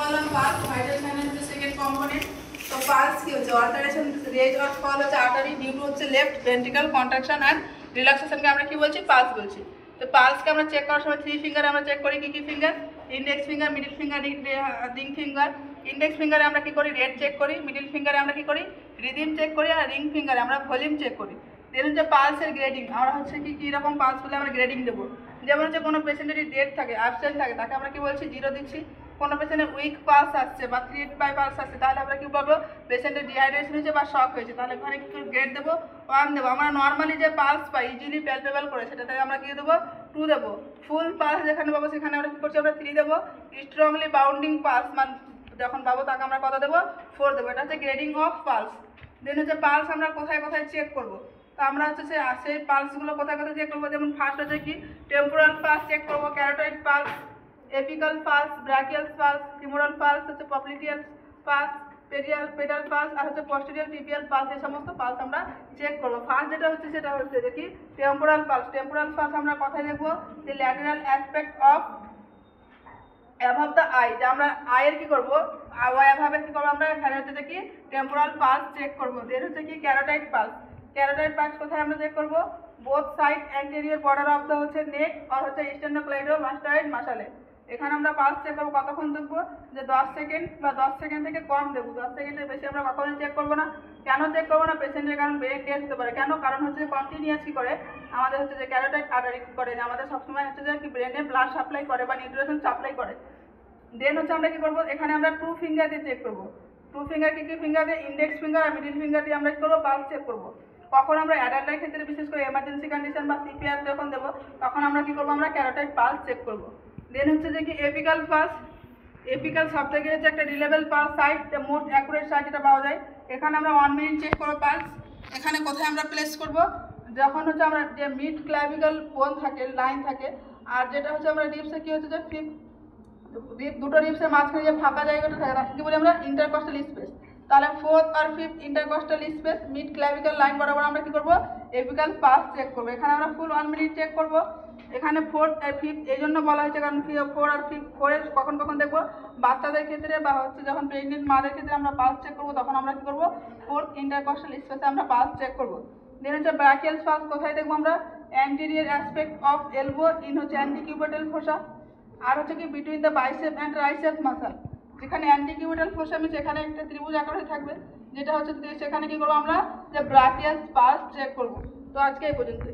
Column pulse vital সাইনের হচ্ছে second component. তো পালস কি হচ্ছে অল্টারেশন রেট অফ ফল হচ্ছে আর্টারি ডিউ টু হচ্ছে লেফট ভেন্ট্রিকল কন্ট্রাকশন অ্যান্ড রিল্যাক্সেশনকে আমরা কি বলছি পালস বলছি। তো পালসকে আমরা চেক করার সময় 3 ফিঙ্গারে আমরা চেক করি কি finger index finger middle finger ring finger. Index ফিঙ্গারে আমরা কি করি রেট চেক করি, মিডল ফিঙ্গারে আমরা কি করি রিদিম চেক করি, আর রিং ফিঙ্গারে আমরা ভলিউম চেক করি। দেন হচ্ছে পালসের গ্রেডিং আমরা হচ্ছে কি রকম পালস হলে আমরা গ্রেডিং দেবো। যেমন হচ্ছে কোনো পেশেন্টের যদি ডেড থাকে অ্যাবসেন্ট থাকে তাকে আমরা কি বলছি 0 দিচ্ছি। কোনো পেশেন্টের উইক পালস আসছে বা 3/5 পালস আসছে তাহলে আমরা কি বলবো পেশেন্টের ডিহাইড্রেশন হয়েছে বা শক হয়েছে, তাহলে ওখানে কি গ্রেড দেবো 1 দেবো। আমরা নর্মালি যে পালস পাই ইজিলি প্যালপেবল করে সেটাতে আমরা কি দেবো 2 দেবো। ফুল পালস যেখানে পাবো সেখানে আমরা কি করছি আমরা 3 দেবো। স্ট্রংলি বাউন্ডিং পালস মানে যখন পাবো তাকে আমরা কত দেবো 4 দেবো। এটা হচ্ছে গ্রেডিং অফ পালস। দেন হচ্ছে পালস আমরা কোথায় কোথায় চেক করবো। তো আমরা হচ্ছে সেই পালসগুলো কোথায় কোথায় চেক করবো। যেমন ফার্স্ট হচ্ছে কি টেম্পোরাল পালস চেক করবো, carotid pulse, apical pulse, brachial pulse, femoral pulse হচ্ছে পপ্লিটিয়াল পালস, পেডাল পালস আর হচ্ছে পস্টেরিয়াল টিবিয়াল পালস। এই সমস্ত পালস আমরা চেক করবো। ফার্স্ট যেটা হচ্ছে সেটা হচ্ছে দেখি টেম্পোরাল পালস। টেম্পোরাল পালস আমরা কথায় দেখবো যে lateral aspect of অ্যাভাব the I, যে আমরা আয়ের কি করবো অ্যাভাবের কি করবো আমরা এখানে হচ্ছে দেখি টেম্পোরাল পালস চেক করবো। দেন হচ্ছে কি ক্যারোটাইড পালস। ক্যারোটাইড পালস কোথায় আমরা চেক করবো both side anterior border of the হচ্ছে নেক আর হচ্ছে স্টেনোক্লাইডোমাস্টয়েড মাসলে। এখানে আমরা পালস চেক করবো কতক্ষণ দেখবো যে 10 সেকেন্ড বা 10 সেকেন্ড থেকে কম দেবো। 10 সেকেন্ডের বেশি আমরা কখনোই চেক করবো না। কেন চেক করবো না পেশেন্টের কারণ ব্রেন ডেথ হতে পারে। কেন কারণ হচ্ছে কন্টিনিউয়াস কি করে আমাদের হচ্ছে যে ক্যারোটাইড আর্টারি করে যে আমাদের সবসময় হচ্ছে যে কি ব্রেনে ব্লাড সাপ্লাই করে বা নিউট্রিশন সাপ্লাই করে। দেন হচ্ছে আমরা কি করবো এখানে আমরা 2 ফিঙ্গার দিয়ে চেক করবো। 2 ফিঙ্গার কি ফিঙ্গার দিয়ে ইন্ডেক্স ফিঙ্গার আর মিডল ফিঙ্গার দিয়ে আমরা কি করবো পালস চেক করবো। কখন আমরা অ্যাডাল্টের ক্ষেত্রে বিশেষ করে এমার্জেন্সি কন্ডিশন বা সিপিআর যখন দেবো তখন আমরা কি করবো আমরা ক্যারোটাইড পালস চেক করবো। দেন হচ্ছে যে কি এপিক্যাল পালস। এপিক্যাল সব থেকে হচ্ছে একটা reliable pulse side, most accurate side যেটা পাওয়া যায়। এখানে আমরা 1 মিনিট চেক করবো পালস। এখানে কোথায় আমরা প্লেস করবো যখন হচ্ছে আমরা যে মিড ক্লাভিকল বোন থাকে লাইন থাকে আর যেটা হচ্ছে আমরা রিপসে কি হচ্ছে যে দুটো রিপসের মাঝখানে যে ফাঁকা জায়গাটা থাকে তাকে কি বলি আমরা ইন্টারকস্টাল স্পেস। তাহলে 4th আর 5th intercostal space mid clavicle line বরাবর আমরা কি করবো এপিক্যাল পালস চেক করবো। এখানে আমরা ফুল 1 মিনিট চেক করবো। এখানে 4th আর 5th এই জন্য বলা হয়েছে কারণ কি 4 আর 5 4 কখন কখন দেখবো বাচ্চাদের ক্ষেত্রে বা হচ্ছে যখন প্রেগনেন্ট মাদের ক্ষেত্রে আমরা পালস চেক করবো তখন আমরা কি করবো 4th ইন্টারকস্টাল স্পেসে আমরা পালস চেক করবো। দেন হচ্ছে ব্রাকিয়াল পালস কোথায় দেখবো আমরা anterior aspect of elbow in হচ্ছে অ্যান্টিকিউবেটাল ফোসা আর হচ্ছে কি between the bicep and tricep muscle. যেখানে অ্যান্টিকিউবেটাল ফোসা আমি সেখানে একটা ত্রিভুজ আকারে থাকবে যেটা হচ্ছে সেখানে কি করবো আমরা যে ব্রাকিয়াল পালস চেক করবো। তো আজকে এই পর্যন্ত।